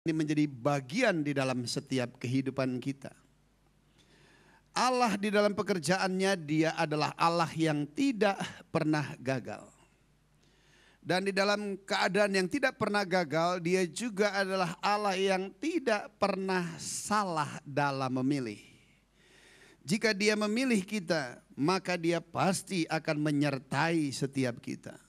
ini menjadi bagian di dalam setiap kehidupan kita. Allah di dalam pekerjaannya, dia adalah Allah yang tidak pernah gagal. Dan di dalam keadaan yang tidak pernah gagal, dia juga adalah Allah yang tidak pernah salah dalam memilih. Jika dia memilih kita, maka dia pasti akan menyertai setiap kita.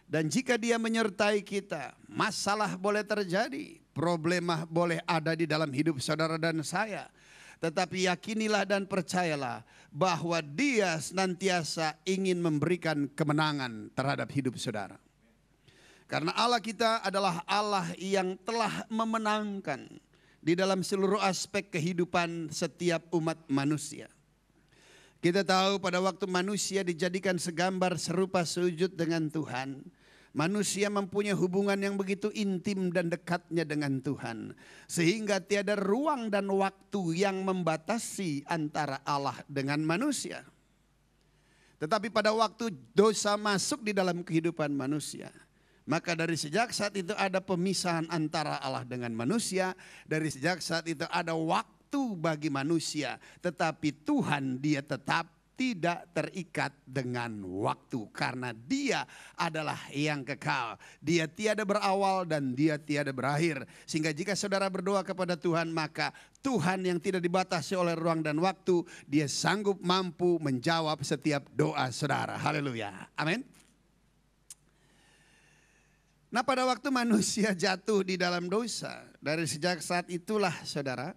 Dan jika dia menyertai kita, masalah boleh terjadi, problema boleh ada di dalam hidup saudara dan saya. Tetapi yakinilah dan percayalah bahwa dia senantiasa ingin memberikan kemenangan terhadap hidup saudara. Karena Allah kita adalah Allah yang telah memenangkan di dalam seluruh aspek kehidupan setiap umat manusia. Kita tahu pada waktu manusia dijadikan segambar serupa sujud dengan Tuhan, manusia mempunyai hubungan yang begitu intim dan dekatnya dengan Tuhan. Sehingga tiada ruang dan waktu yang membatasi antara Allah dengan manusia. Tetapi pada waktu dosa masuk di dalam kehidupan manusia, maka dari sejak saat itu ada pemisahan antara Allah dengan manusia. Dari sejak saat itu ada waktu bagi manusia. Tetapi Tuhan dia tetap tidak terikat dengan waktu, karena dia adalah yang kekal. Dia tiada berawal dan dia tiada berakhir. Sehingga jika saudara berdoa kepada Tuhan, maka Tuhan yang tidak dibatasi oleh ruang dan waktu, dia sanggup mampu menjawab setiap doa saudara. Haleluya. Amin. Nah, pada waktu manusia jatuh di dalam dosa, dari sejak saat itulah saudara,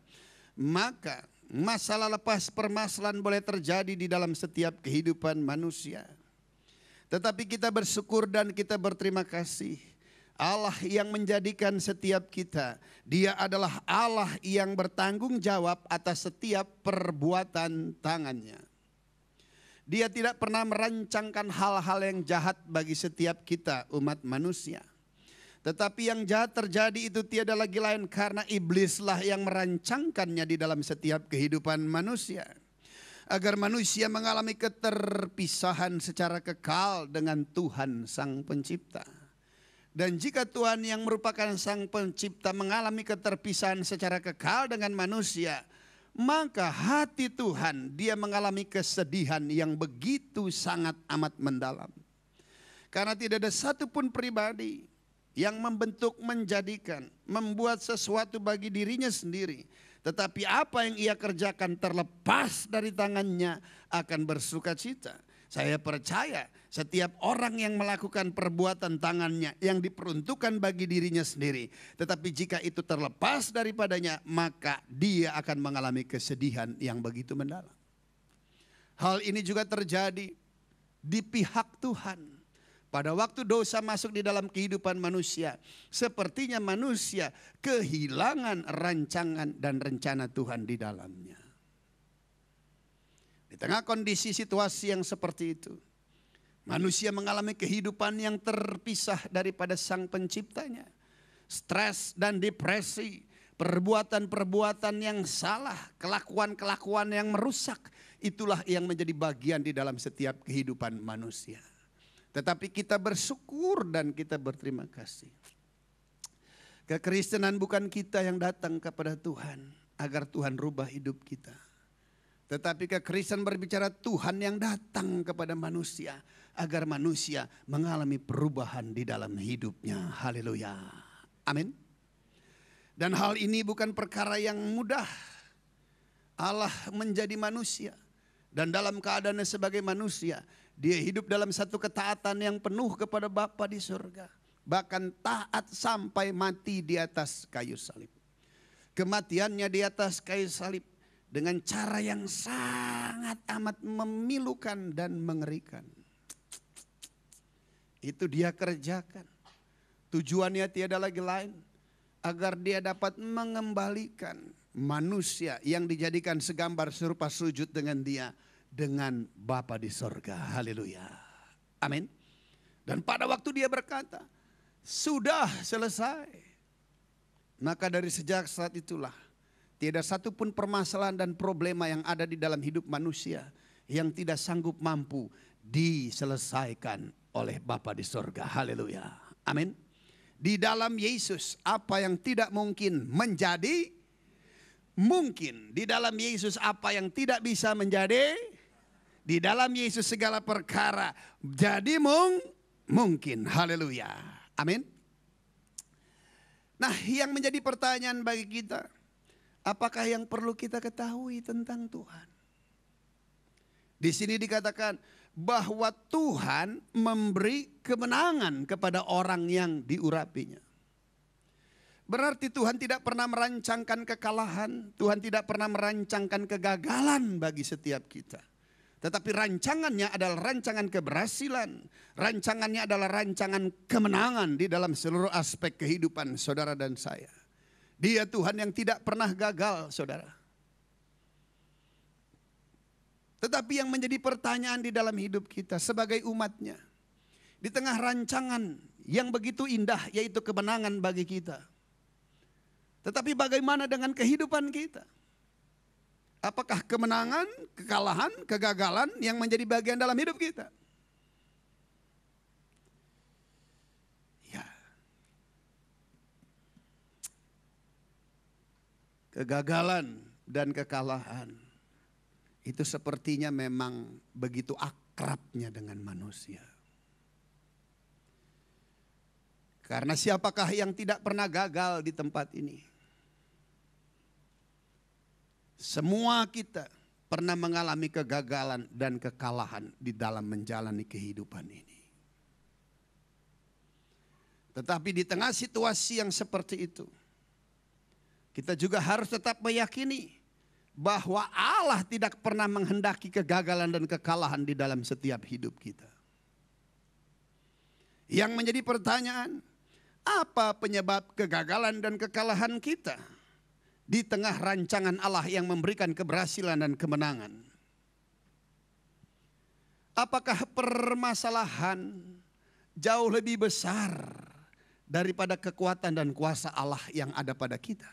maka masalah lepas permasalahan boleh terjadi di dalam setiap kehidupan manusia. Tetapi kita bersyukur dan kita berterima kasih. Allah yang menjadikan setiap kita, dia adalah Allah yang bertanggung jawab atas setiap perbuatan tangannya. Dia tidak pernah merancangkan hal-hal yang jahat bagi setiap kita umat manusia. Tetapi yang jahat terjadi itu tiada lagi lain karena iblislah yang merancangkannya di dalam setiap kehidupan manusia. Agar manusia mengalami keterpisahan secara kekal dengan Tuhan Sang Pencipta. Dan jika Tuhan yang merupakan Sang Pencipta mengalami keterpisahan secara kekal dengan manusia, maka hati Tuhan dia mengalami kesedihan yang begitu sangat amat mendalam. Karena tidak ada satupun pribadi yang membentuk, menjadikan, membuat sesuatu bagi dirinya sendiri. Tetapi apa yang ia kerjakan terlepas dari tangannya akan bersuka cita. Saya percaya setiap orang yang melakukan perbuatan tangannya yang diperuntukkan bagi dirinya sendiri. Tetapi jika itu terlepas daripadanya, maka dia akan mengalami kesedihan yang begitu mendalam. Hal ini juga terjadi di pihak Tuhan. Pada waktu dosa masuk di dalam kehidupan manusia, sepertinya manusia kehilangan rancangan dan rencana Tuhan di dalamnya. Di tengah kondisi situasi yang seperti itu, manusia mengalami kehidupan yang terpisah daripada Sang Penciptanya. Stres dan depresi, perbuatan-perbuatan yang salah, kelakuan-kelakuan yang merusak, itulah yang menjadi bagian di dalam setiap kehidupan manusia. Tetapi kita bersyukur dan kita berterima kasih. Kekristenan bukan kita yang datang kepada Tuhan agar Tuhan rubah hidup kita. Tetapi kekristenan berbicara Tuhan yang datang kepada manusia agar manusia mengalami perubahan di dalam hidupnya. Haleluya. Amin. Dan hal ini bukan perkara yang mudah. Allah menjadi manusia dan dalam keadaannya sebagai manusia, dia hidup dalam satu ketaatan yang penuh kepada Bapa di surga. Bahkan taat sampai mati di atas kayu salib. Kematiannya di atas kayu salib dengan cara yang sangat amat memilukan dan mengerikan. Itu dia kerjakan. Tujuannya tiada lagi lain agar dia dapat mengembalikan manusia yang dijadikan segambar serupa sujud dengan dia, dengan Bapa di sorga. Haleluya. Amin. Dan pada waktu dia berkata, sudah selesai. Maka dari sejak saat itulah, tiada satupun permasalahan dan problema yang ada di dalam hidup manusia yang tidak sanggup mampu diselesaikan oleh Bapa di sorga. Haleluya. Amin. Di dalam Yesus apa yang tidak mungkin menjadi mungkin. Di dalam Yesus apa yang tidak bisa menjadi, di dalam Yesus segala perkara jadi mungkin. Haleluya. Amin. Nah, yang menjadi pertanyaan bagi kita, apakah yang perlu kita ketahui tentang Tuhan? Di sini dikatakan bahwa Tuhan memberi kemenangan kepada orang yang diurapinya. Berarti Tuhan tidak pernah merancangkan kekalahan, Tuhan tidak pernah merancangkan kegagalan bagi setiap kita. Tetapi rancangannya adalah rancangan keberhasilan, rancangannya adalah rancangan kemenangan di dalam seluruh aspek kehidupan saudara dan saya. Dia Tuhan yang tidak pernah gagal, saudara. Tetapi yang menjadi pertanyaan di dalam hidup kita sebagai umatnya, di tengah rancangan yang begitu indah yaitu kemenangan bagi kita. Tetapi bagaimana dengan kehidupan kita? Apakah kemenangan, kekalahan, kegagalan yang menjadi bagian dalam hidup kita? Ya. Kegagalan dan kekalahan itu sepertinya memang begitu akrabnya dengan manusia. Karena siapakah yang tidak pernah gagal di tempat ini? Semua kita pernah mengalami kegagalan dan kekalahan di dalam menjalani kehidupan ini. Tetapi di tengah situasi yang seperti itu, kita juga harus tetap meyakini bahwa Allah tidak pernah menghendaki kegagalan dan kekalahan di dalam setiap hidup kita. Yang menjadi pertanyaan, apa penyebab kegagalan dan kekalahan kita di tengah rancangan Allah yang memberikan keberhasilan dan kemenangan? Apakah permasalahan jauh lebih besar daripada kekuatan dan kuasa Allah yang ada pada kita?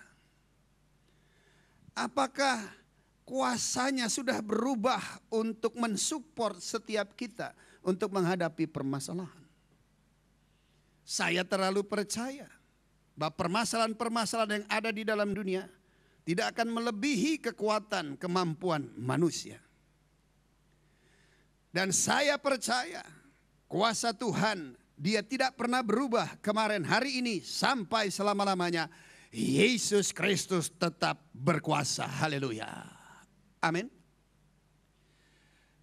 Apakah kuasanya sudah berubah untuk mensupport setiap kita untuk menghadapi permasalahan? Saya terlalu percaya bahwa permasalahan-permasalahan yang ada di dalam dunia tidak akan melebihi kekuatan kemampuan manusia. Dan saya percaya kuasa Tuhan, Dia tidak pernah berubah kemarin, hari ini, sampai selama-lamanya. Yesus Kristus tetap berkuasa. Haleluya. Amin.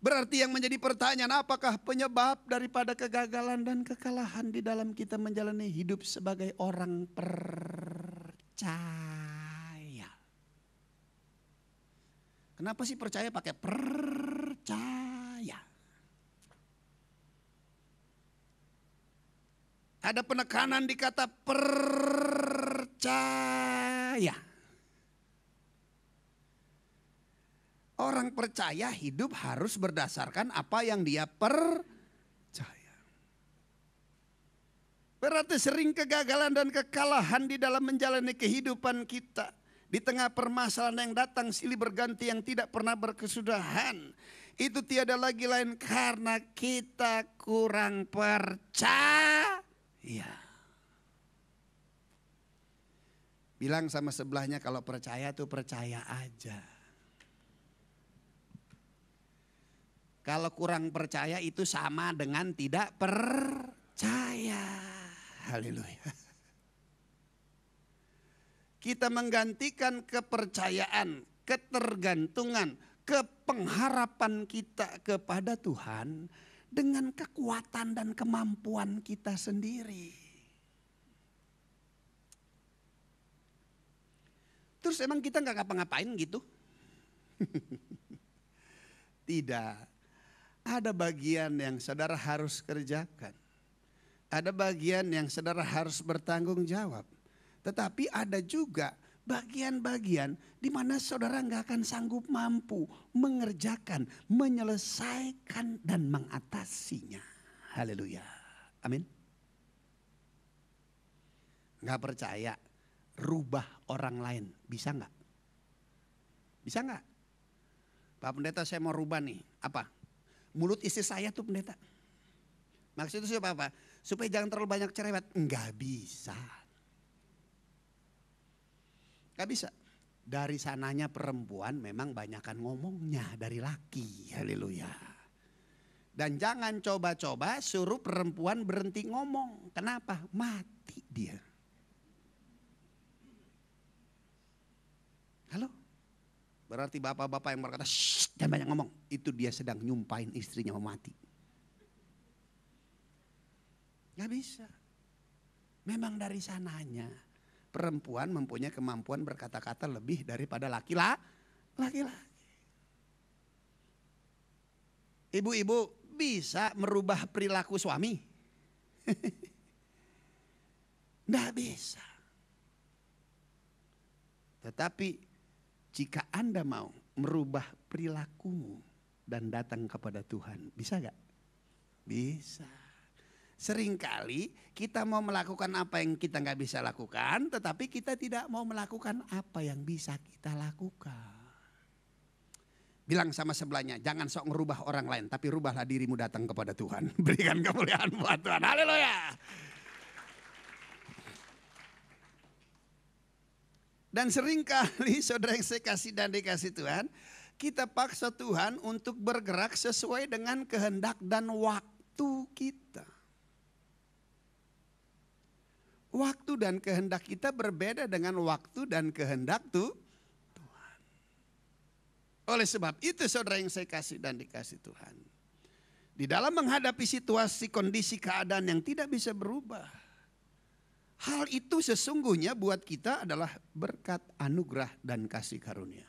Berarti yang menjadi pertanyaan, apakah penyebab daripada kegagalan dan kekalahan di dalam kita menjalani hidup sebagai orang percaya? Kenapa sih percaya pakai percaya? Ada penekanan di kata percaya. Orang percaya hidup harus berdasarkan apa yang dia percaya. Berarti sering kegagalan dan kekalahan di dalam menjalani kehidupan kita. Di tengah permasalahan yang datang silih berganti yang tidak pernah berkesudahan. Itu tiada lagi lain karena kita kurang percaya. Bilang sama sebelahnya, kalau percaya tuh percaya aja. Kalau kurang percaya itu sama dengan tidak percaya. Haleluya. Kita menggantikan kepercayaan, ketergantungan, kepengharapan kita kepada Tuhan dengan kekuatan dan kemampuan kita sendiri. Terus emang kita nggak ngapa-ngapain gitu? Tidak. Ada bagian yang saudara harus kerjakan. Ada bagian yang saudara harus bertanggung jawab. Tetapi ada juga bagian-bagian di mana saudara nggak akan sanggup mampu mengerjakan, menyelesaikan dan mengatasinya. Haleluya. Amin. Nggak percaya, rubah orang lain. Bisa nggak? Bisa nggak? Pak Pendeta, saya mau rubah nih. Apa? Mulut istri saya tuh pendeta. Maksudnya siapa apa? supaya jangan terlalu banyak cerewet. Enggak bisa. Enggak bisa. Dari sananya perempuan memang banyakan ngomongnya dari laki. Haleluya. Dan jangan coba-coba suruh perempuan berhenti ngomong. Kenapa? Mati dia. Halo? Berarti bapak-bapak yang berkata, shh, jangan banyak ngomong. Itu dia sedang nyumpahin istrinya mau mati. Gak bisa. Memang dari sananya. Perempuan mempunyai kemampuan berkata-kata lebih daripada laki-laki. Ibu-ibu bisa merubah perilaku suami? Gak bisa. Tetapi jika Anda mau merubah perilakumu dan datang kepada Tuhan, bisa gak? Bisa. Seringkali kita mau melakukan apa yang kita gak bisa lakukan, tetapi kita tidak mau melakukan apa yang bisa kita lakukan. Bilang sama sebelahnya, jangan sok ngerubah orang lain, tapi rubahlah dirimu datang kepada Tuhan. Berikan kemuliaan buat Tuhan. Haleluya. Dan seringkali saudara yang saya kasih dan dikasih Tuhan, kita paksa Tuhan untuk bergerak sesuai dengan kehendak dan waktu kita. Waktu dan kehendak kita berbeda dengan waktu dan kehendak Tuhan. Oleh sebab itu saudara yang saya kasih dan dikasih Tuhan. Di dalam menghadapi situasi, kondisi, keadaan yang tidak bisa berubah. Hal itu sesungguhnya buat kita adalah berkat anugerah dan kasih karunia.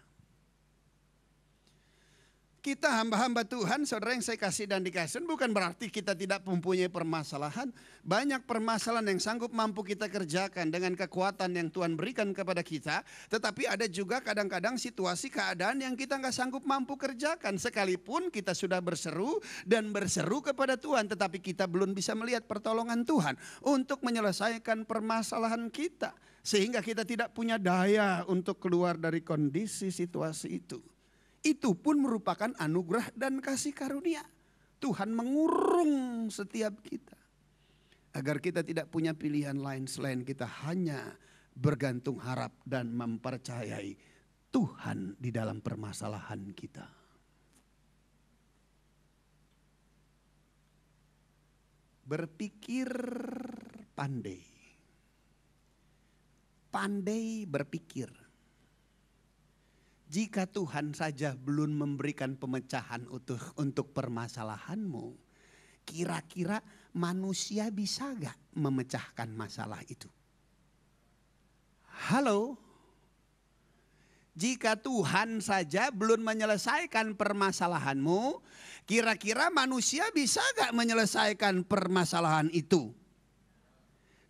Kita hamba-hamba Tuhan, saudara yang saya kasih dan dikasih, bukan berarti kita tidak mempunyai permasalahan. Banyak permasalahan yang sanggup mampu kita kerjakan dengan kekuatan yang Tuhan berikan kepada kita. Tetapi ada juga kadang-kadang situasi keadaan yang kita nggak sanggup mampu kerjakan. Sekalipun kita sudah berseru dan berseru kepada Tuhan, tetapi kita belum bisa melihat pertolongan Tuhan untuk menyelesaikan permasalahan kita. Sehingga kita tidak punya daya untuk keluar dari kondisi situasi itu. Itu pun merupakan anugerah dan kasih karunia. Tuhan mengurung setiap kita. Agar kita tidak punya pilihan lain selain kita hanya bergantung harap dan mempercayai Tuhan di dalam permasalahan kita. Berpikir pandai. Pandai berpikir. Jika Tuhan saja belum memberikan pemecahan untuk permasalahanmu, kira-kira manusia bisa gak memecahkan masalah itu? Halo? Jika Tuhan saja belum menyelesaikan permasalahanmu, kira-kira manusia bisa gak menyelesaikan permasalahan itu?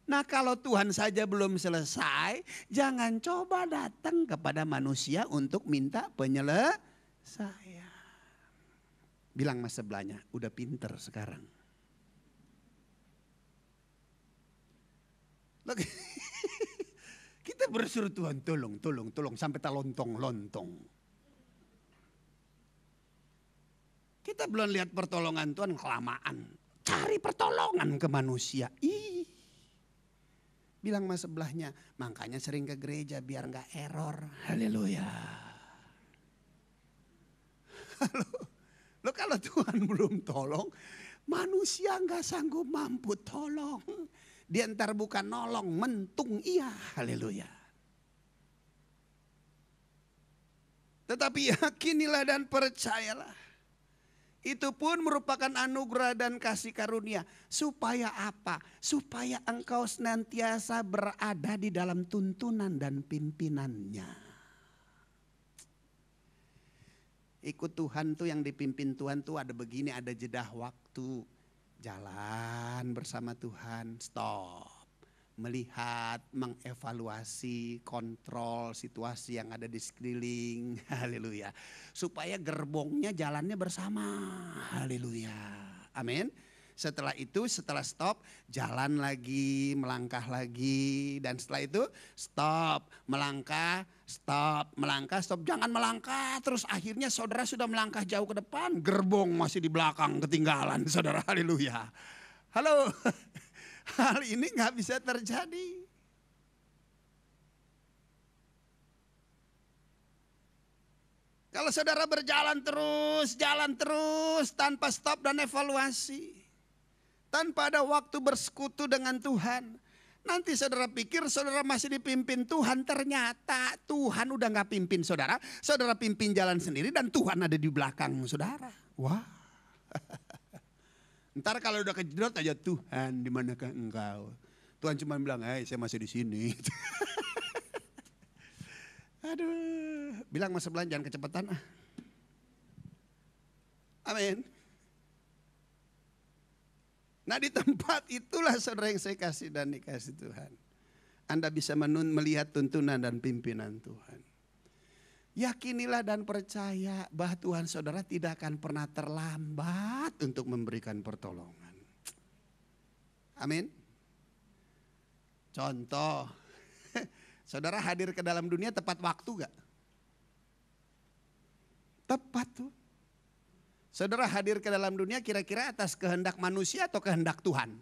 Nah kalau Tuhan saja belum selesai, jangan coba datang kepada manusia untuk minta penyelesaian. Bilang mas sebelahnya, udah pinter sekarang. Kita bersuruh Tuhan tolong sampai tak lontong. Kita belum lihat pertolongan Tuhan kelamaan. Cari pertolongan ke manusia. Bilang mas sebelahnya, makanya sering ke gereja biar gak error. Haleluya. Halo. Lo kalau Tuhan belum tolong, manusia gak sanggup mampu tolong. Dia ntar bukan nolong, mentung iya. Haleluya. Tetapi yakinilah dan percayalah. Itu pun merupakan anugerah dan kasih karunia. Supaya apa? Supaya engkau senantiasa berada di dalam tuntunan dan pimpinannya. Ikut Tuhan tuh yang dipimpin Tuhan tuh ada begini, ada jeda waktu. Jalan bersama Tuhan, stop. Melihat, mengevaluasi, kontrol situasi yang ada di sekeliling. Haleluya. Supaya gerbongnya jalannya bersama. Haleluya. Amin. Setelah itu, setelah stop, jalan lagi, melangkah lagi. Dan setelah itu, stop, melangkah, stop, melangkah, stop. Jangan melangkah, terus akhirnya saudara sudah melangkah jauh ke depan. Gerbong masih di belakang, ketinggalan saudara. Haleluya. Halo. hal ini nggak bisa terjadi. Kalau saudara jalan terus tanpa stop dan evaluasi, tanpa ada waktu bersekutu dengan Tuhan, nanti saudara pikir saudara masih dipimpin Tuhan, ternyata Tuhan udah nggak pimpin saudara, saudara pimpin jalan sendiri dan Tuhan ada di belakang saudara. Wah, ntar kalau udah kejedot aja, Tuhan di manakah engkau? Tuhan cuma bilang, saya masih di sini. Aduh, bilang masa sebelah jangan kecepatan ah. Amin. Nah di tempat itulah saudara yang saya kasih dan dikasih Tuhan. Anda bisa melihat tuntunan dan pimpinan Tuhan. Yakinilah dan percaya bahwa Tuhan saudara tidak akan pernah terlambat untuk memberikan pertolongan. Amin. Contoh, saudara hadir ke dalam dunia tepat waktu gak? Tepat tuh. Saudara hadir ke dalam dunia kira-kira atas kehendak manusia atau kehendak Tuhan?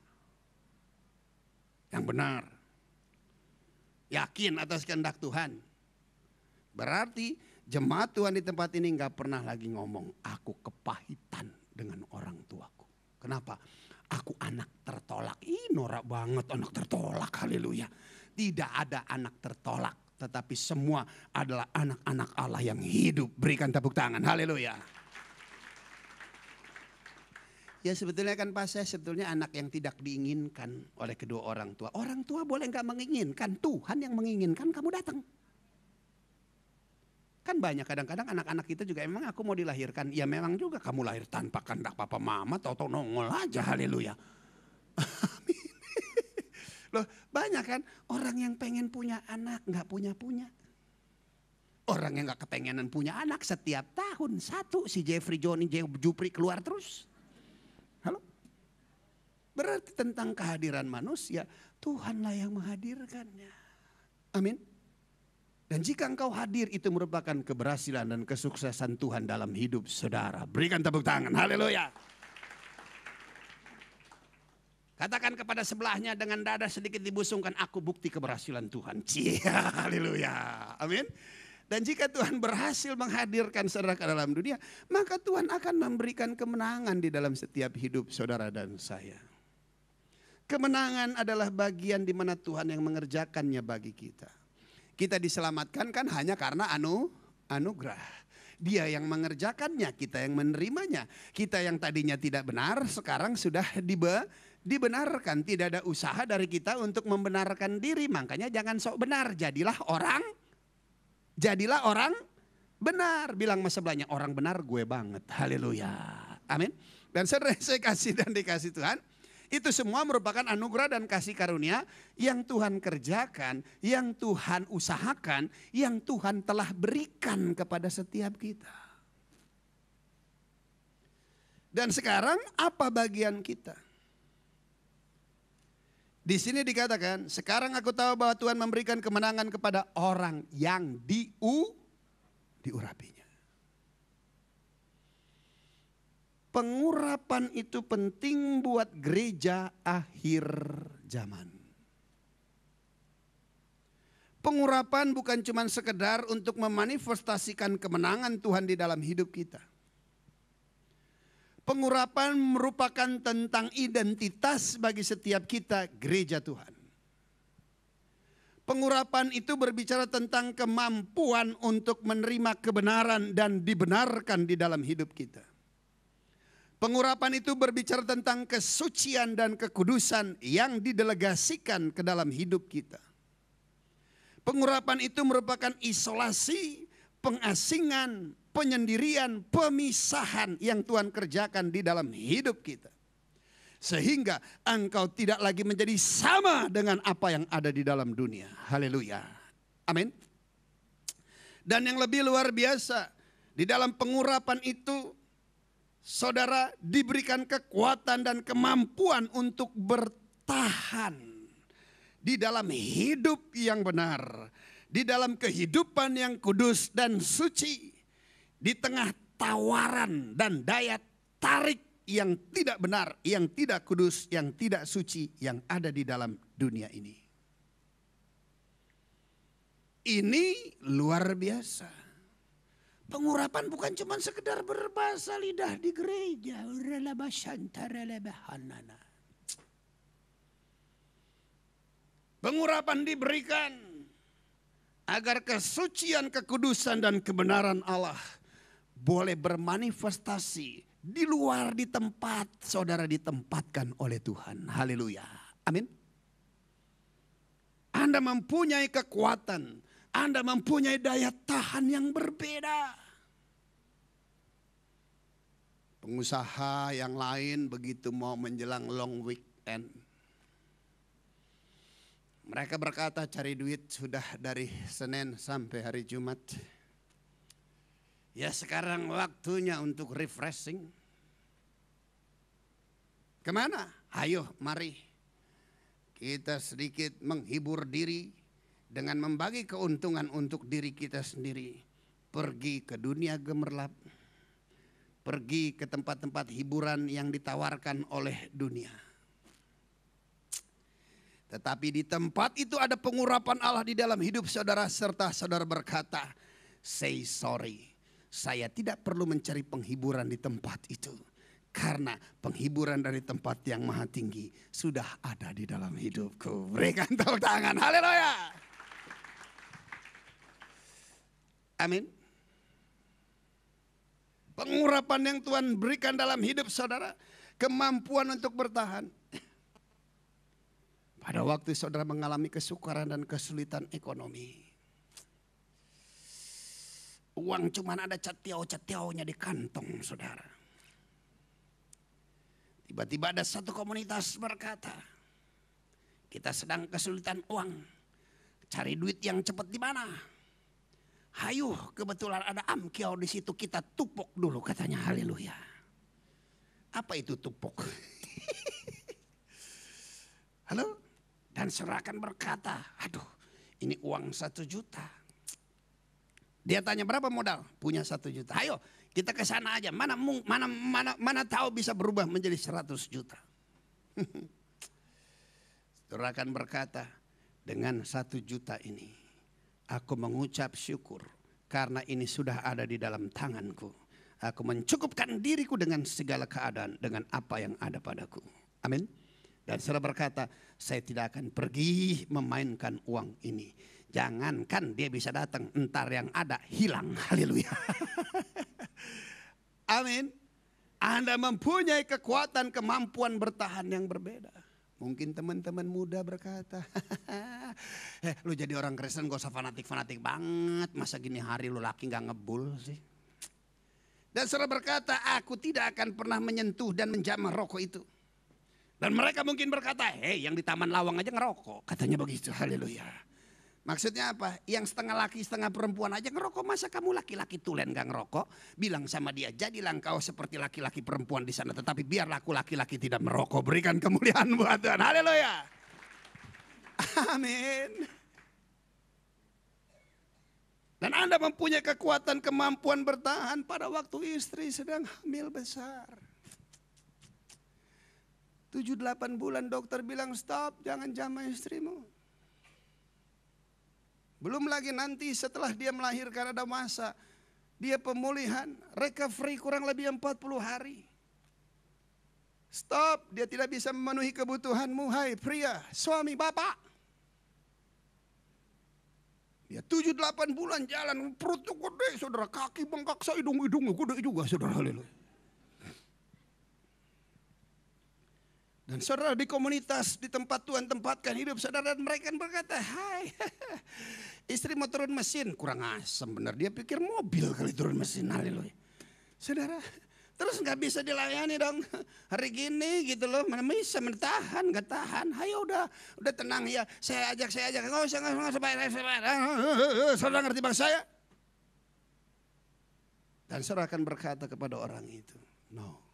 Yang benar. Yakin atas kehendak Tuhan. Berarti jemaat Tuhan di tempat ini gak pernah lagi ngomong, aku kepahitan dengan orang tuaku. Kenapa? Aku anak tertolak. Ih norak banget anak tertolak, haleluya. Tidak ada anak tertolak, tetapi semua adalah anak-anak Allah yang hidup. Berikan tepuk tangan, haleluya. Ya sebetulnya kan Pak, saya sebetulnya anak yang tidak diinginkan oleh kedua orang tua. Orang tua boleh gak menginginkan, Tuhan yang menginginkan kamu datang. Kan banyak kadang-kadang anak-anak kita juga emang aku mau dilahirkan. Ya memang juga kamu lahir tanpa kehendak papa mama, tau-tau nongol aja, haleluya. Amin. Loh banyak kan orang yang pengen punya anak gak punya-punya. Orang yang gak kepengenan punya anak setiap tahun satu, si Jeffrey, Johnny, Jupri keluar terus. Halo? Berarti tentang kehadiran manusia, Tuhanlah yang menghadirkannya. Amin. Dan jika engkau hadir itu merupakan keberhasilan dan kesuksesan Tuhan dalam hidup saudara. Berikan tepuk tangan, haleluya. Katakan kepada sebelahnya dengan dada sedikit dibusungkan, aku bukti keberhasilan Tuhan. Cia, haleluya, amin. Dan jika Tuhan berhasil menghadirkan saudara ke dalam dunia, maka Tuhan akan memberikan kemenangan di dalam setiap hidup saudara dan saya. Kemenangan adalah bagian di mana Tuhan yang mengerjakannya bagi kita. Kita diselamatkan kan hanya karena anugerah. Dia yang mengerjakannya, kita yang menerimanya. Kita yang tadinya tidak benar, sekarang sudah dibenarkan. Tidak ada usaha dari kita untuk membenarkan diri. Makanya jangan sok benar, jadilah orang benar. Bilang mas sebelahnya, orang benar gue banget. Haleluya. Amin. Dan saudara saya kasih dan dikasih Tuhan, itu semua merupakan anugerah dan kasih karunia yang Tuhan kerjakan, yang Tuhan usahakan, yang Tuhan telah berikan kepada setiap kita. Dan sekarang apa bagian kita? Di sini dikatakan, sekarang aku tahu bahwa Tuhan memberikan kemenangan kepada orang yang diurapinya. Pengurapan itu penting buat gereja akhir zaman. Pengurapan bukan cuma sekedar untuk memanifestasikan kemenangan Tuhan di dalam hidup kita. Pengurapan merupakan tentang identitas bagi setiap kita gereja Tuhan. Pengurapan itu berbicara tentang kemampuan untuk menerima kebenaran dan dibenarkan di dalam hidup kita. Pengurapan itu berbicara tentang kesucian dan kekudusan yang didelegasikan ke dalam hidup kita. Pengurapan itu merupakan isolasi, pengasingan, penyendirian, pemisahan yang Tuhan kerjakan di dalam hidup kita. Sehingga engkau tidak lagi menjadi sama dengan apa yang ada di dalam dunia. Haleluya. Amin. Dan yang lebih luar biasa, di dalam pengurapan itu saudara diberikan kekuatan dan kemampuan untuk bertahan di dalam hidup yang benar, di dalam kehidupan yang kudus dan suci, di tengah tawaran dan daya tarik yang tidak benar, yang tidak kudus, yang tidak suci yang ada di dalam dunia ini. Ini luar biasa. Pengurapan bukan cuma sekedar berbahasa lidah di gereja. Pengurapan diberikan agar kesucian, kekudusan dan kebenaran Allah boleh bermanifestasi di luar, di tempat saudara ditempatkan oleh Tuhan. Haleluya. Amin. Anda mempunyai kekuatan, Anda mempunyai daya tahan yang berbeda. Pengusaha yang lain begitu mau menjelang long weekend, mereka berkata cari duit sudah dari Senin sampai hari Jumat. Ya sekarang waktunya untuk refreshing. Kemana? Ayo mari kita sedikit menghibur diri dengan membagi keuntungan untuk diri kita sendiri. Pergi ke dunia gemerlap. Pergi ke tempat-tempat hiburan yang ditawarkan oleh dunia. Tetapi di tempat itu ada pengurapan Allah di dalam hidup saudara, serta saudara berkata, say sorry. Saya tidak perlu mencari penghiburan di tempat itu. Karena penghiburan dari tempat yang maha tinggi sudah ada di dalam hidupku. Berikan tepuk tangan, haleluya. Amin. Pengurapan yang Tuhan berikan dalam hidup saudara, kemampuan untuk bertahan. Pada waktu saudara mengalami kesukaran dan kesulitan ekonomi, uang cuman ada cetiau-cetiaunya di kantong saudara. Tiba-tiba ada satu komunitas berkata, kita sedang kesulitan uang, cari duit yang cepat di mana? Hayu, kebetulan ada amkiau di situ, kita tupuk dulu katanya. Haleluya. Apa itu tupuk? Halo? Dan serahkan berkata, aduh ini uang 1 juta. Dia tanya berapa modal? Punya 1 juta. Ayo kita ke sana aja. Mana tahu bisa berubah menjadi 100 juta. Serahkan berkata, dengan 1 juta ini aku mengucap syukur karena ini sudah ada di dalam tanganku. Aku mencukupkan diriku dengan segala keadaan, dengan apa yang ada padaku. Amin. Dan saudara berkata, saya tidak akan pergi memainkan uang ini. Jangankan dia bisa datang, entar yang ada hilang. Haleluya. Amin. Anda mempunyai kekuatan, kemampuan bertahan yang berbeda. Mungkin teman-teman muda berkata, lu jadi orang Kristen gak usah fanatik-fanatik banget. Masa gini hari lu laki gak ngebul sih. Dan saudara berkata, aku tidak akan pernah menyentuh dan menjamah rokok itu. Dan mereka mungkin berkata, hei yang di Taman Lawang aja ngerokok. Katanya begitu, haleluya. Maksudnya apa? Yang setengah laki setengah perempuan aja ngerokok. Masa kamu laki-laki tulen gak ngerokok? Bilang sama dia, jadilah engkau seperti laki-laki perempuan di sana. Tetapi biarlah aku laki-laki tidak merokok. Berikan kemuliaan buat Tuhan. Haleluya. Amin. Dan Anda mempunyai kekuatan, kemampuan bertahan pada waktu istri sedang hamil besar. 7-8 bulan dokter bilang stop, jangan jamah istrimu. Belum lagi nanti setelah dia melahirkan ada masa dia pemulihan, recovery kurang lebih 40 hari. Stop, dia tidak bisa memenuhi kebutuhanmu, hai pria, suami, bapak. Dia 7-8 bulan jalan, perutnya gede saudara, kaki bengkak, hidung-hidungnya gede juga saudara, haleluya. Dan saudara di komunitas, di tempat Tuhan tempatkan hidup saudara, dan mereka berkata, hai istri mau turun mesin, kurang asem benar. Dia pikir mobil kali turun mesin, haleluya. Saudara, terus gak bisa dilayani dong. Hari gini gitu loh, mana bisa bertahan, gak tahan. Ayo udah tenang ya, saya ajak. Gak usah bayar. Saudara ngerti bang saya? Dan saudara akan berkata kepada orang itu, no.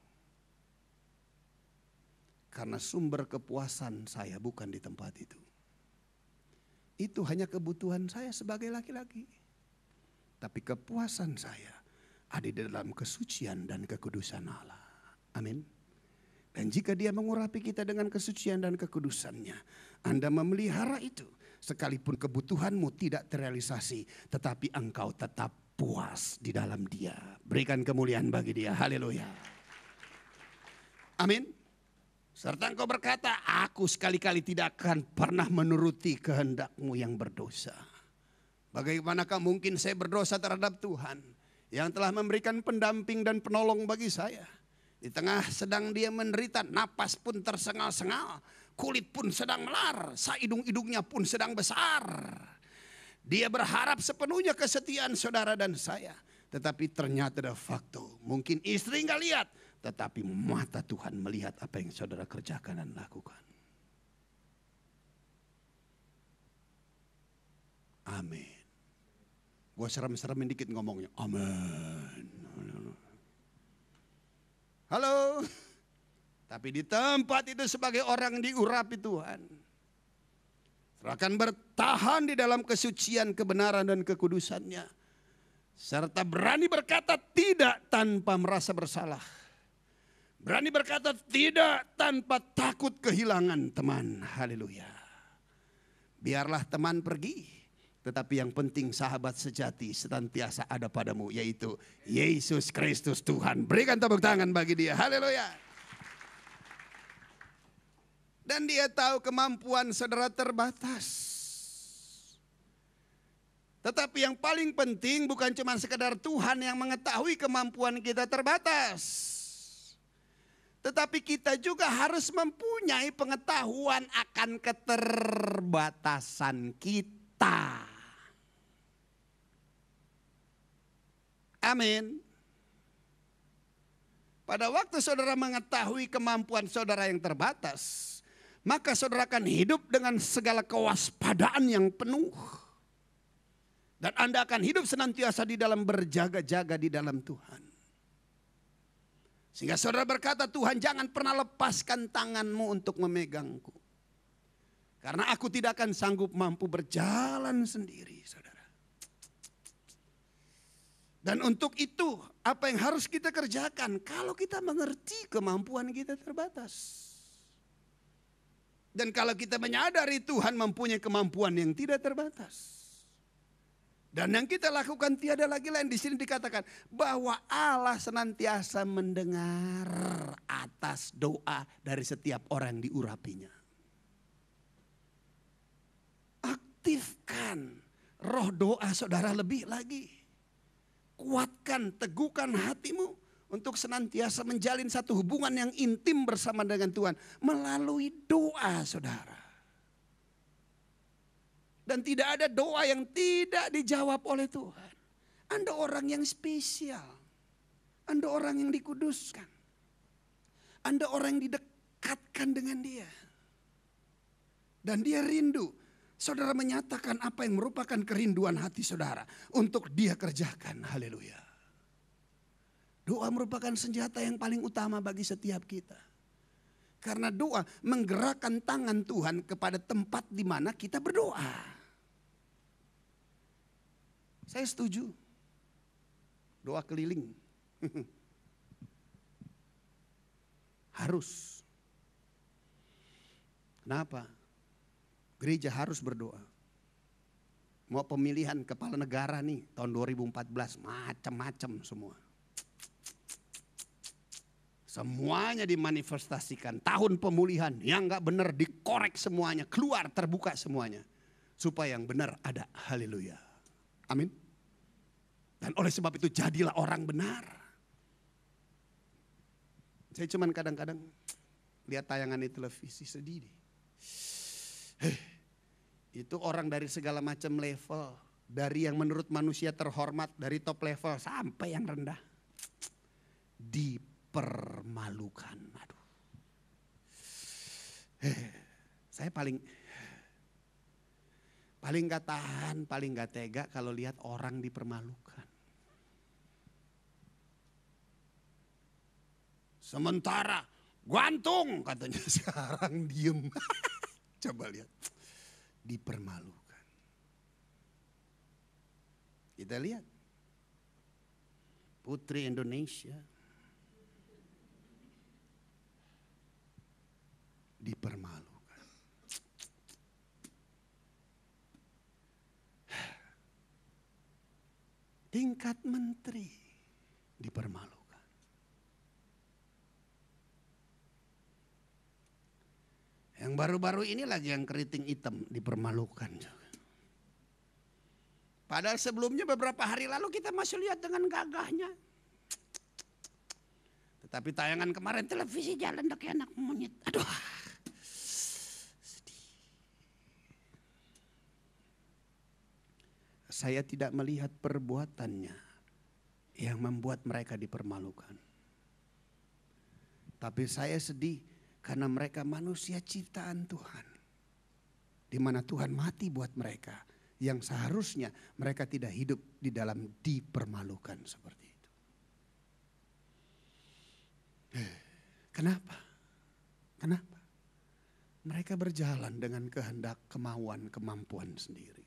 Karena sumber kepuasan saya bukan di tempat itu. Itu hanya kebutuhan saya sebagai laki-laki. Tapi kepuasan saya ada di dalam kesucian dan kekudusan Allah. Amin. Dan jika Dia mengurapi kita dengan kesucian dan kekudusannya, Anda memelihara itu. Sekalipun kebutuhanmu tidak terrealisasi, tetapi engkau tetap puas di dalam Dia. Berikan kemuliaan bagi Dia. Haleluya. Amin. Serta engkau berkata, aku sekali-kali tidak akan pernah menuruti kehendak-Mu yang berdosa. Bagaimanakah mungkin saya berdosa terhadap Tuhan yang telah memberikan pendamping dan penolong bagi saya. Di tengah sedang Dia menderita, napas pun tersengal-sengal, kulit pun sedang melar, hidung-hidungnya pun sedang besar. Dia berharap sepenuhnya kesetiaan saudara dan saya. Tetapi ternyata ada fakta. Mungkin istri nggak lihat, tetapi mata Tuhan melihat apa yang saudara kerjakan dan lakukan. Amin. Gue serem-seremin dikit ngomongnya. Amin. Halo. Tapi di tempat itu sebagai orang diurapi Tuhan, akan bertahan di dalam kesucian, kebenaran dan kekudusannya. Serta berani berkata tidak tanpa merasa bersalah. Berani berkata tidak tanpa takut kehilangan teman. Haleluya. Biarlah teman pergi, tetapi yang penting sahabat sejati senantiasa ada padamu, yaitu Yesus Kristus Tuhan. Berikan tepuk tangan bagi Dia. Haleluya. Dan Dia tahu kemampuan saudara terbatas. Tetapi yang paling penting bukan cuma sekedar Tuhan yang mengetahui kemampuan kita terbatas. Tetapi kita juga harus mempunyai pengetahuan akan keterbatasan kita. Amin. Pada waktu saudara mengetahui kemampuan saudara yang terbatas, maka saudara akan hidup dengan segala kewaspadaan yang penuh. Dan Anda akan hidup senantiasa di dalam berjaga-jaga di dalam Tuhan. Sehingga saudara berkata, Tuhan jangan pernah lepaskan tanganmu untuk memegangku. Karena aku tidak akan sanggup mampu berjalan sendiri, saudara. Dan untuk itu apa yang harus kita kerjakan? Kalau kita mengerti kemampuan kita terbatas. Dan kalau kita menyadari Tuhan mempunyai kemampuan yang tidak terbatas. Dan yang kita lakukan tiada lagi lain, di sini dikatakan bahwa Allah senantiasa mendengar atas doa dari setiap orang yang diurapinya. Aktifkan roh doa saudara lebih lagi. Kuatkan, teguhkan hatimu untuk senantiasa menjalin satu hubungan yang intim bersama dengan Tuhan melalui doa saudara. Dan tidak ada doa yang tidak dijawab oleh Tuhan. Anda orang yang spesial. Anda orang yang dikuduskan. Anda orang yang didekatkan dengan Dia. Dan Dia rindu. Saudara menyatakan apa yang merupakan kerinduan hati saudara untuk Dia kerjakan. Haleluya. Doa merupakan senjata yang paling utama bagi setiap kita. Karena doa menggerakkan tangan Tuhan kepada tempat di mana kita berdoa. Saya setuju. Doa keliling. Harus. Kenapa? Gereja harus berdoa. Mau pemilihan kepala negara nih tahun 2014 macam-macam semua. Semuanya dimanifestasikan. Tahun pemulihan yang gak benar dikorek semuanya. Keluar terbuka semuanya. Supaya yang benar ada. Haleluya. Amin. Dan oleh sebab itu jadilah orang benar. Saya cuman kadang-kadang lihat tayangan di televisi sedih. Itu orang dari segala macam level. Dari yang menurut manusia terhormat, dari top level sampai yang rendah. Dipermalukan. Aduh. Saya paling gak tahan, paling gak tega kalau lihat orang dipermalukan. Sementara gantung katanya, sekarang diem. Coba lihat, dipermalukan. Kita lihat, Putri Indonesia. tingkat menteri dipermalukan. Yang baru-baru ini lagi yang keriting hitam dipermalukan juga. Padahal sebelumnya beberapa hari lalu kita masih lihat dengan gagahnya. Tetapi tayangan kemarin televisi jalan kayak anak monyet. Aduh, sedih. Saya tidak melihat perbuatannya yang membuat mereka dipermalukan. Tapi saya sedih karena mereka manusia ciptaan Tuhan. Di mana Tuhan mati buat mereka. Yang seharusnya mereka tidak hidup di dalam dipermalukan seperti itu. Kenapa? Kenapa? Mereka berjalan dengan kehendak, kemauan, kemampuan sendiri.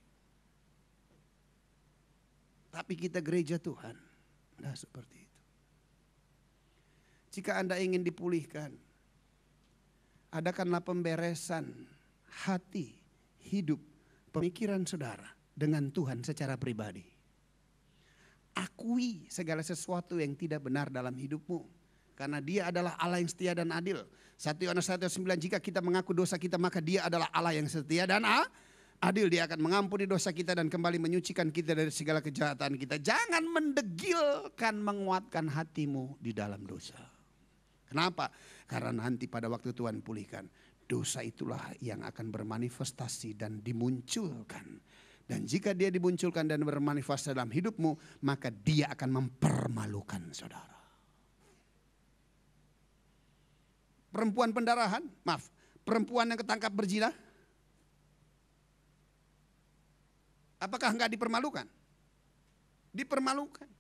Tapi kita gereja Tuhan, nah seperti itu. Jika Anda ingin dipulihkan, adakanlah pemberesan hati, hidup, pemikiran saudara dengan Tuhan secara pribadi. Akui segala sesuatu yang tidak benar dalam hidupmu. Karena dia adalah Allah yang setia dan adil. 1 Yohanes 1:9, jika kita mengaku dosa kita maka dia adalah Allah yang setia dan adil. Dia akan mengampuni dosa kita dan kembali menyucikan kita dari segala kejahatan kita. Jangan mendegilkan, menguatkan hatimu di dalam dosa. Kenapa? Karena nanti pada waktu Tuhan pulihkan, dosa itulah yang akan bermanifestasi dan dimunculkan. Dan jika dia dimunculkan dan bermanifestasi dalam hidupmu, maka dia akan mempermalukan saudara. Perempuan pendarahan, perempuan yang ketangkap berzina, apakah enggak dipermalukan? Dipermalukan.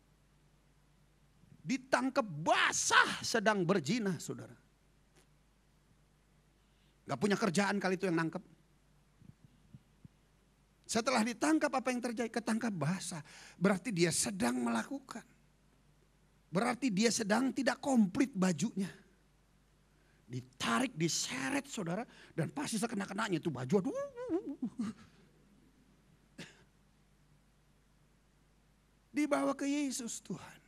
Ditangkap basah sedang berzina saudara. Gak punya kerjaan kali itu yang nangkep. Setelah ditangkap apa yang terjadi? Ketangkap basah. Berarti dia sedang melakukan. Berarti dia sedang tidak komplit bajunya. Ditarik, diseret saudara. Dan pasti sekena-kenanya itu baju. Aduh. Dibawa ke Yesus Tuhan.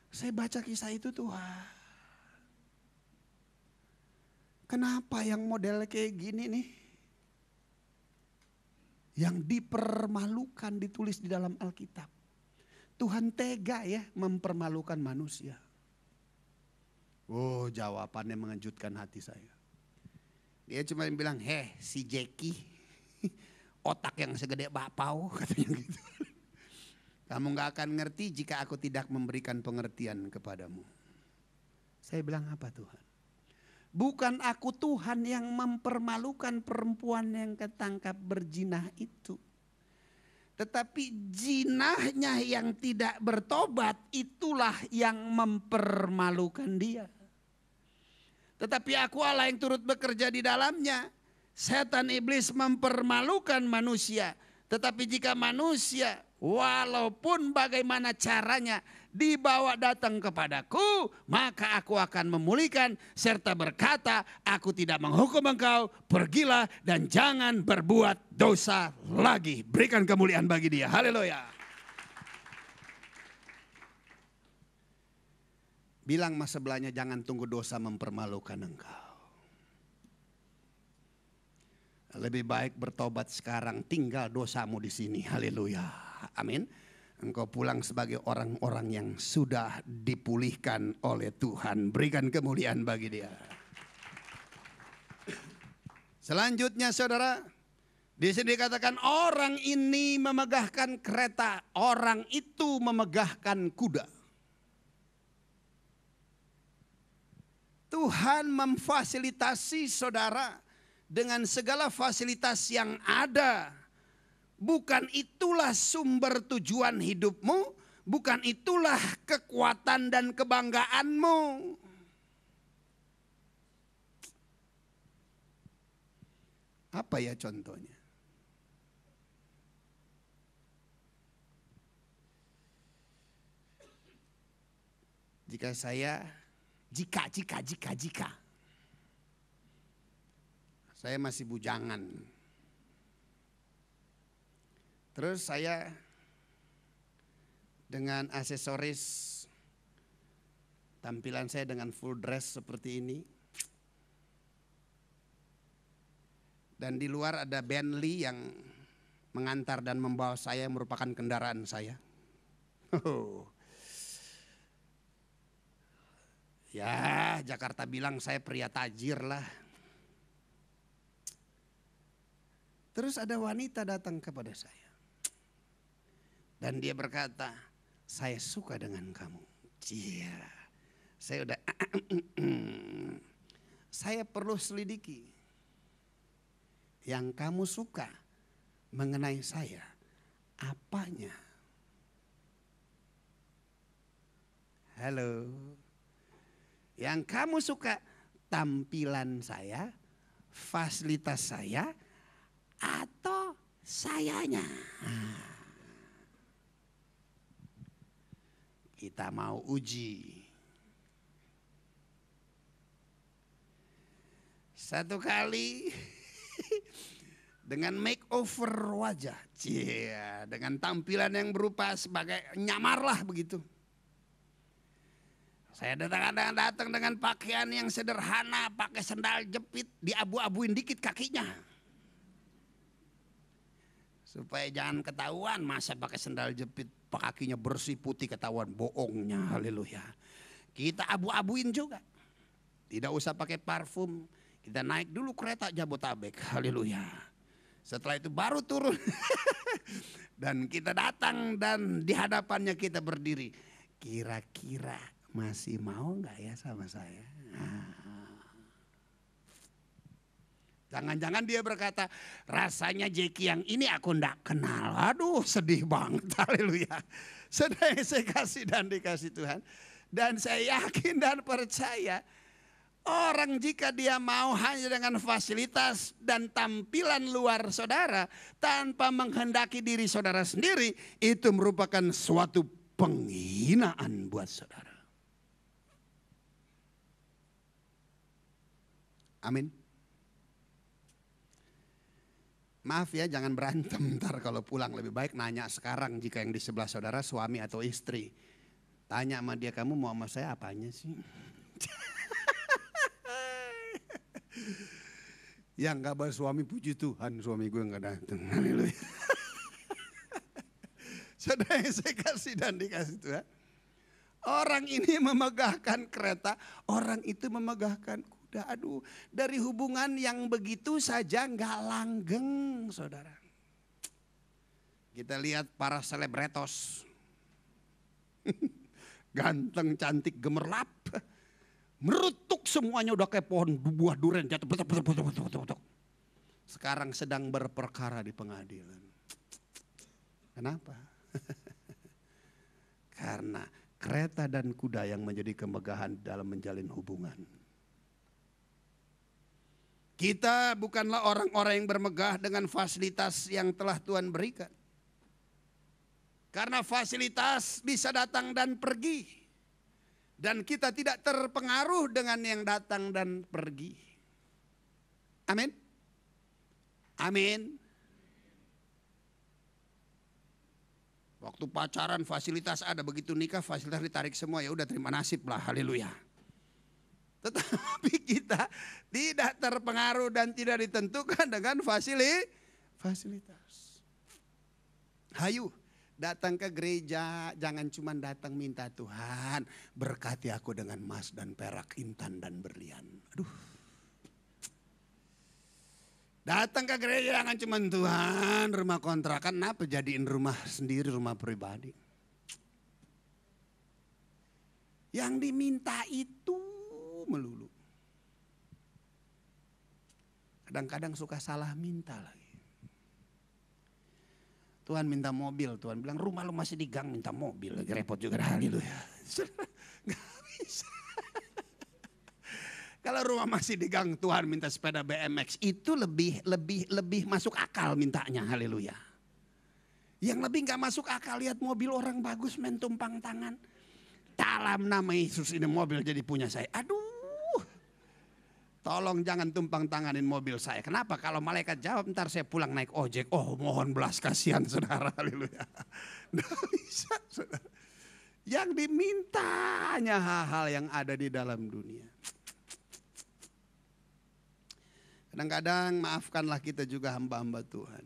Saya baca kisah itu Tuhan. Kenapa yang model kayak gini nih? Yang dipermalukan ditulis di dalam Alkitab. Tuhan tega ya mempermalukan manusia. Oh, jawabannya mengejutkan hati saya. Dia cuma bilang, si Jackie, otak yang segede bakpao katanya gitu. Kamu gak akan ngerti jika aku tidak memberikan pengertian kepadamu. Saya bilang apa Tuhan? Bukan aku Tuhan yang mempermalukan perempuan yang ketangkap berzinah itu. Tetapi jinahnya yang tidak bertobat itulah yang mempermalukan dia. Tetapi aku Allah yang turut bekerja di dalamnya. Setan iblis mempermalukan manusia. Tetapi jika manusia walaupun bagaimana caranya dibawa datang kepadaku, maka aku akan memulihkan serta berkata, aku tidak menghukum engkau, pergilah dan jangan berbuat dosa lagi. Berikan kemuliaan bagi dia. Haleluya. Bilang mas sebelahnya, jangan tunggu dosa mempermalukan engkau. Lebih baik bertobat sekarang, tinggal dosamu di sini. Haleluya. Amin. Engkau pulang sebagai orang-orang yang sudah dipulihkan oleh Tuhan. Berikan kemuliaan bagi dia. Selanjutnya saudara, di sini dikatakan orang ini memegahkan kereta, orang itu memegahkan kuda. Tuhan memfasilitasi saudara dengan segala fasilitas yang ada. Bukan itulah sumber tujuan hidupmu, bukan itulah kekuatan dan kebanggaanmu. Apa ya contohnya? Jika saya masih bujangan. Terus saya dengan aksesoris, tampilan saya dengan full dress seperti ini. Dan di luar ada Bentley yang mengantar dan membawa saya, merupakan kendaraan saya. Ya, Jakarta bilang saya pria tajir lah. Terus ada wanita datang kepada saya. Dan dia berkata, saya suka dengan kamu. Iya, saya udah, saya perlu selidiki. Yang kamu suka mengenai saya, apanya? Halo. Yang kamu suka tampilan saya, fasilitas saya, atau sayanya? Kita mau uji. Satu kali dengan makeover wajah, dengan tampilan yang berupa sebagai nyamar lah begitu. Saya datang dengan pakaian yang sederhana, pakai sendal jepit, diabu-abuin dikit kakinya. Supaya jangan ketahuan, masa pakai sendal jepit, kakinya bersih putih, ketahuan bohongnya, haleluya. Kita abu-abuin juga. Tidak usah pakai parfum, kita naik dulu kereta Jabotabek, haleluya. Setelah itu baru turun. Dan kita datang dan di hadapannya kita berdiri. Kira-kira masih mau gak ya sama saya? Jangan-jangan dia berkata, rasanya Jeki yang ini aku ndak kenal. Aduh, sedih banget, haleluya. Saudara yang saya kasih dan dikasih Tuhan. Dan saya yakin dan percaya, orang jika dia mau hanya dengan fasilitas dan tampilan luar saudara, tanpa menghendaki diri saudara sendiri, itu merupakan suatu penghinaan buat saudara. Amin. Maaf ya, jangan berantem ntar kalau pulang. Lebih baik nanya sekarang jika yang di sebelah saudara suami atau istri. Tanya sama dia, kamu mau sama saya apanya sih? Yang gak bersuami puji Tuhan, suami gue gak datang. Haleluya. Saudara yang saya kasih dan dikasih Tuhan. Orang ini memegahkan kereta, orang itu memegahkan kuda. Aduh, dari hubungan yang begitu saja gak langgeng, saudara. Kita lihat para selebretos. Ganteng, cantik, gemerlap. Merutuk semuanya udah kayak pohon buah durian jatuh. Betul. Sekarang sedang berperkara di pengadilan. Kenapa? Karena kereta dan kuda yang menjadi kemegahan dalam menjalin hubungan. Kita bukanlah orang-orang yang bermegah dengan fasilitas yang telah Tuhan berikan. Karena fasilitas bisa datang dan pergi. Dan kita tidak terpengaruh dengan yang datang dan pergi. Amin. Amin. Waktu pacaran fasilitas ada, begitu nikah fasilitas ditarik semua, ya udah terima nasib lah, haleluya. Tetapi kita tidak terpengaruh dan tidak ditentukan dengan fasilitas. Hayu. Datang ke gereja, jangan cuma datang minta Tuhan berkati aku dengan emas dan perak, intan dan berlian. Aduh. Datang ke gereja jangan cuma Tuhan rumah kontrakan, apa jadiin rumah sendiri, rumah pribadi. Yang diminta itu melulu. Kadang-kadang suka salah minta lagi. Tuhan minta mobil, Tuhan bilang rumah lu masih di gang minta mobil, lagi repot juga, haleluya. Gak bisa. Kalau rumah masih di gang, Tuhan minta sepeda BMX, itu lebih masuk akal mintanya, haleluya. Yang lebih gak masuk akal, lihat mobil orang bagus main tumpang tangan. Dalam nama Yesus ini mobil jadi punya saya. Aduh. Tolong jangan tumpang tanganin mobil saya. Kenapa? Kalau malaikat jawab ntar saya pulang naik ojek. Oh mohon belas kasihan saudara. Haleluya. Nggak bisa saudara. Yang dimintanya hal-hal yang ada di dalam dunia. Kadang-kadang maafkanlah kita juga hamba-hamba Tuhan.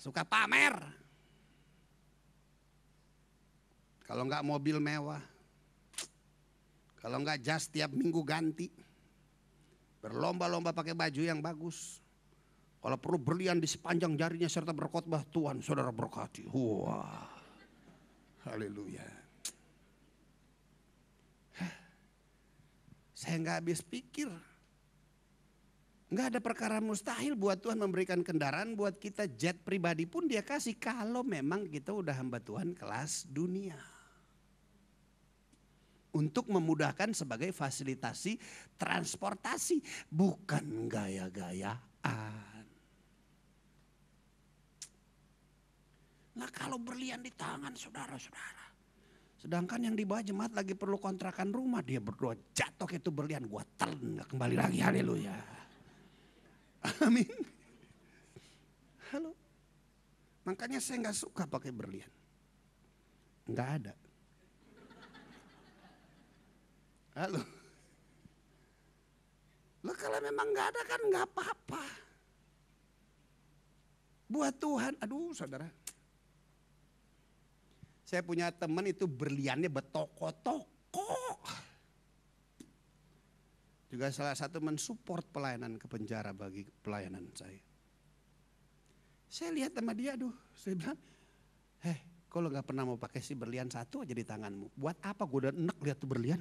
Suka pamer. Kalau enggak mobil mewah. Kalau enggak jas tiap minggu ganti. Berlomba-lomba pakai baju yang bagus. Kalau perlu berlian di sepanjang jarinya serta berkhotbah, Tuhan saudara berkati. Wah. Haleluya. Saya nggak habis pikir. Nggak ada perkara mustahil buat Tuhan memberikan kendaraan buat kita, jet pribadi pun dia kasih. Kalau memang kita udah hamba Tuhan kelas dunia. Untuk memudahkan sebagai fasilitasi transportasi. Bukan gaya-gayaan. Nah kalau berlian di tangan saudara-saudara. Sedangkan yang di bawah jemaat lagi perlu kontrakan rumah. Dia berdoa jatuh itu berlian. Gua telan gak kembali lagi. Haleluya. Amin. Halo. Makanya saya gak suka pakai berlian. Gak ada. Halo. Loh kalau memang gak ada kan gak apa-apa. Buat Tuhan. Aduh saudara. Saya punya teman itu berliannya bertoko-toko. Juga salah satu mensupport pelayanan ke penjara bagi pelayanan saya. Saya lihat sama dia, aduh, saya bilang, kalau nggak pernah mau pakai si berlian satu aja di tanganmu, buat apa gue udah enek lihat tuh berlian?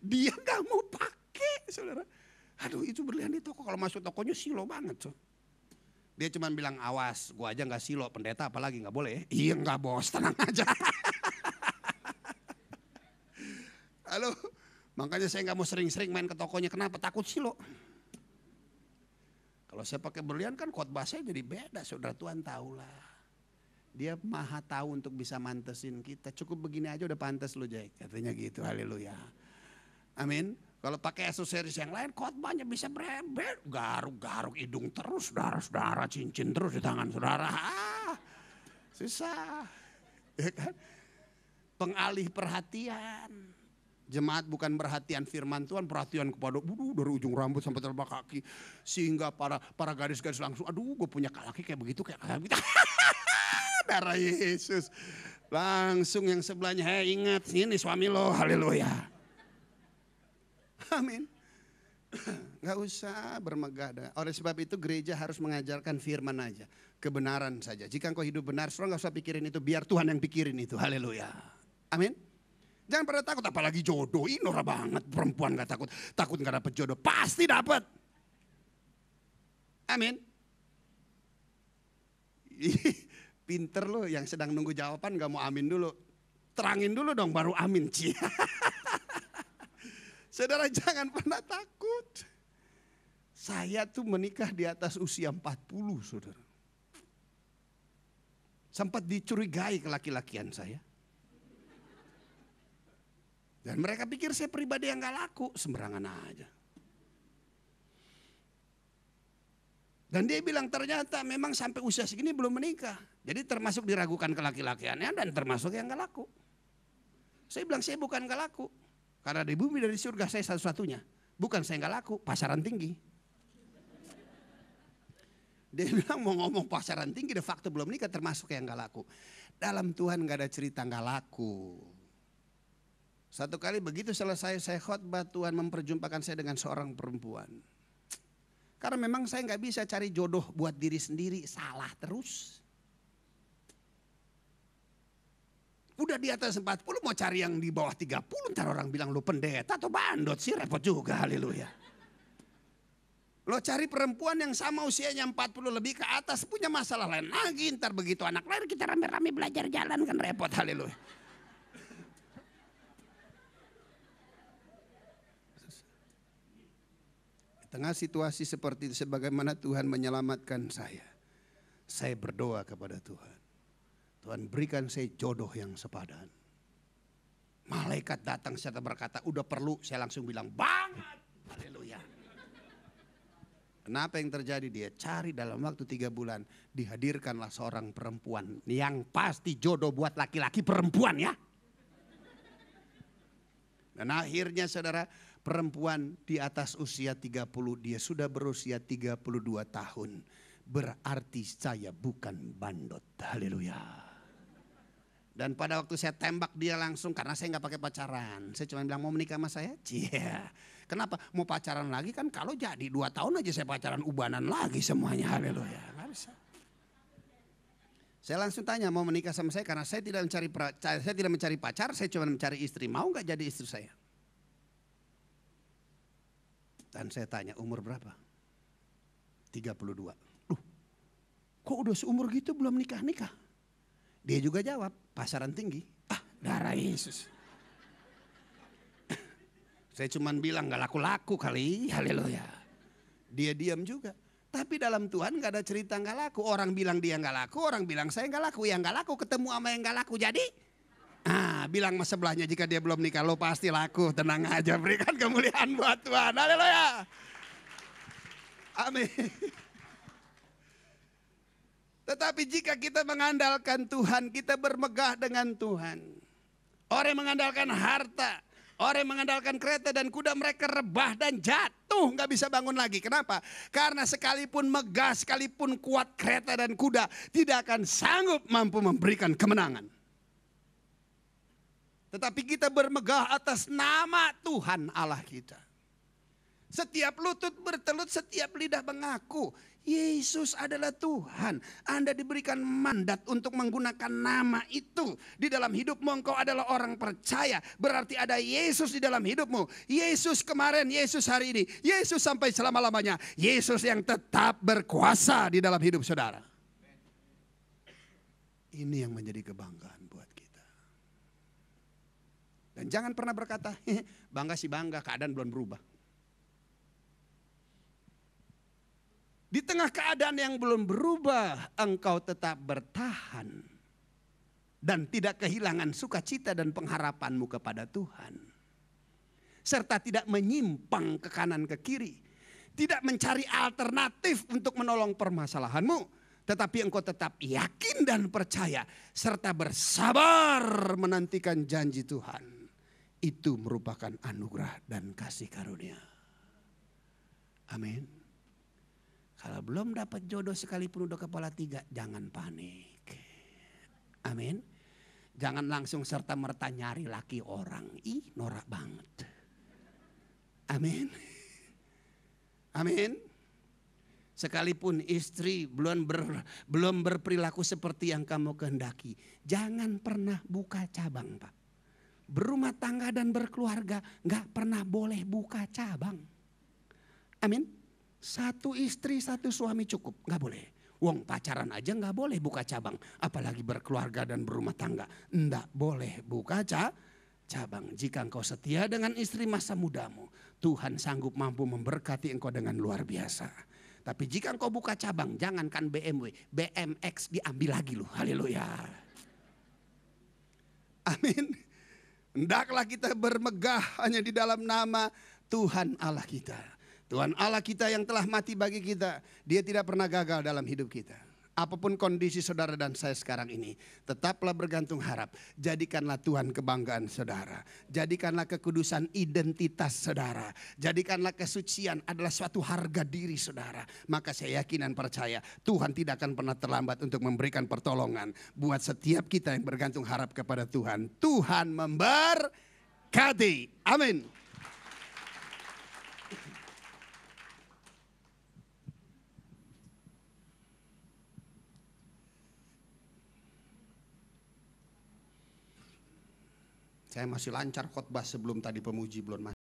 Dia nggak mau pakai, saudara. Aduh, itu berlian di toko, kalau masuk tokonya silo banget, so. Dia cuma bilang awas, gua aja gak silo, pendeta apalagi gak boleh. Iya gak bos, tenang aja. Halo, makanya saya gak mau sering-sering main ke tokonya, kenapa? Takut silo. Kalau saya pakai berlian kan khotbah saya jadi beda, saudara Tuhan tahulah. Dia maha tahu untuk bisa mantesin kita, cukup begini aja udah pantas lo Jack, katanya gitu, haleluya. Amin. Kalau pakai aksesoris yang lain khotbahnya bisa berebet, garuk-garuk hidung terus, saudara-saudara, cincin terus di tangan saudara. Susah. Ya kan? Pengalih perhatian. Jemaat bukan perhatian firman Tuhan, perhatian kepada dari ujung rambut sampai telapak kaki. Sehingga para gadis-gadis langsung, aduh gue punya laki kayak begitu, kayak gitu. Darah Yesus. Langsung yang sebelahnya, ingat ini suami lo, haleluya. Amin. Gak usah bermegah. Oleh sebab itu gereja harus mengajarkan firman aja. Kebenaran saja. Jika engkau hidup benar, saudara gak usah pikirin itu. Biar Tuhan yang pikirin itu. Haleluya. Amin. Jangan pada takut. Apalagi jodoh. Ini norak banget. Perempuan gak takut. Takut gak dapet jodoh. Pasti dapet. Amin. Pinter lo yang sedang nunggu jawaban gak mau amin dulu. Terangin dulu dong baru amin. Saudara jangan pernah takut. Saya tuh menikah di atas usia 40 saudara. Sempat dicurigai kelaki-lakian saya. Dan mereka pikir saya pribadi yang gak laku. Sembarangan aja. Dan dia bilang ternyata memang sampai usia segini belum menikah. Jadi termasuk diragukan kelaki-lakiannya dan termasuk yang gak laku. Saya bilang saya bukan gak laku. Karena di bumi dari surga saya satu-satunya. Bukan saya gak laku, pasaran tinggi. Dia bilang mau ngomong pasaran tinggi de facto belum nikah termasuk yang gak laku. Dalam Tuhan gak ada cerita gak laku. Satu kali begitu selesai saya khotbah Tuhan memperjumpakan saya dengan seorang perempuan. Karena memang saya gak bisa cari jodoh buat diri sendiri, salah terus. Udah di atas 40 mau cari yang di bawah 30 ntar orang bilang lu pendeta atau bandot sih repot juga haleluya. Lo cari perempuan yang sama usianya 40 lebih ke atas punya masalah lain lagi ntar begitu anak lahir kita rame-rame belajar jalan kan repot haleluya. Di tengah situasi seperti itu sebagaimana Tuhan menyelamatkan saya berdoa kepada Tuhan. Tuhan berikan saya jodoh yang sepadan. Malaikat datang serta berkata udah perlu, saya langsung bilang banget. Haleluya. Kenapa yang terjadi? Dia cari dalam waktu 3 bulan. Dihadirkanlah seorang perempuan. Yang pasti jodoh buat laki-laki perempuan ya. Dan akhirnya saudara, perempuan di atas usia 30. Dia sudah berusia 32 tahun. Berarti saya bukan bandot. Haleluya. Dan pada waktu saya tembak dia langsung, karena saya nggak pakai pacaran. Saya cuma bilang, mau menikah sama saya? Cia. Kenapa? Mau pacaran lagi kan kalau jadi 2 tahun aja saya pacaran ubanan lagi semuanya. Haleluya. Nggak bisa. Saya langsung tanya, mau menikah sama saya? Karena saya tidak mencari pacar, saya cuma mencari istri. Mau nggak jadi istri saya? Dan saya tanya, umur berapa? 32. Kok udah seumur gitu belum nikah-nikah? Dia juga jawab, pasaran tinggi. Darah Yesus. Saya cuman bilang gak laku-laku kali, haleluya. Dia diam juga. Tapi dalam Tuhan gak ada cerita gak laku. Orang bilang dia gak laku, orang bilang saya gak laku. Yang gak laku ketemu sama yang gak laku. Jadi, bilang mas sebelahnya jika dia belum nikah, lo pasti laku. Tenang aja, berikan kemuliaan buat Tuhan, haleluya. Amin. Tetapi jika kita mengandalkan Tuhan, kita bermegah dengan Tuhan. Orang yang mengandalkan harta, orang yang mengandalkan kereta dan kuda, mereka rebah dan jatuh, nggak bisa bangun lagi. Kenapa? Karena sekalipun megah, sekalipun kuat kereta dan kuda, tidak akan sanggup mampu memberikan kemenangan. Tetapi kita bermegah atas nama Tuhan Allah kita. Setiap lutut bertelut, setiap lidah mengaku Yesus adalah Tuhan. Anda diberikan mandat untuk menggunakan nama itu. Di dalam hidupmu engkau adalah orang percaya. Berarti ada Yesus di dalam hidupmu. Yesus kemarin, Yesus hari ini, Yesus sampai selama-lamanya. Yesus yang tetap berkuasa di dalam hidup saudara. Ini yang menjadi kebanggaan buat kita. Dan jangan pernah berkata, bangga sih bangga, keadaan belum berubah. Di tengah keadaan yang belum berubah, engkau tetap bertahan. Dan tidak kehilangan sukacita dan pengharapanmu kepada Tuhan. Serta tidak menyimpang ke kanan ke kiri. Tidak mencari alternatif untuk menolong permasalahanmu. Tetapi engkau tetap yakin dan percaya. Serta bersabar menantikan janji Tuhan. Itu merupakan anugerah dan kasih karunia. Amin. Kalau belum dapat jodoh sekalipun udah kepala 3, jangan panik. Amin. Jangan langsung serta merta nyari laki orang. Norak banget. Amin. Amin. Sekalipun istri belum berperilaku seperti yang kamu kehendaki, jangan pernah buka cabang, Pak. Berumah tangga dan berkeluarga nggak pernah boleh buka cabang. Amin. 1 istri 1 suami cukup, nggak boleh. Wong pacaran aja nggak boleh buka cabang, apalagi berkeluarga dan berumah tangga. Nggak boleh buka cabang. Jika engkau setia dengan istri masa mudamu, Tuhan sanggup mampu memberkati engkau dengan luar biasa. Tapi jika engkau buka cabang, jangankan BMW, BMX diambil lagi loh. Haleluya. Amin. Hendaklah kita bermegah hanya di dalam nama Tuhan Allah kita. Tuhan Allah kita yang telah mati bagi kita, Dia tidak pernah gagal dalam hidup kita. Apapun kondisi saudara dan saya sekarang ini, tetaplah bergantung harap. Jadikanlah Tuhan kebanggaan saudara. Jadikanlah kekudusan identitas saudara. Jadikanlah kesucian adalah suatu harga diri saudara. Maka saya yakin dan percaya Tuhan tidak akan pernah terlambat untuk memberikan pertolongan. Buat setiap kita yang bergantung harap kepada Tuhan. Tuhan memberkati. Amin. Saya masih lancar khotbah sebelum tadi pemuji belum masuk.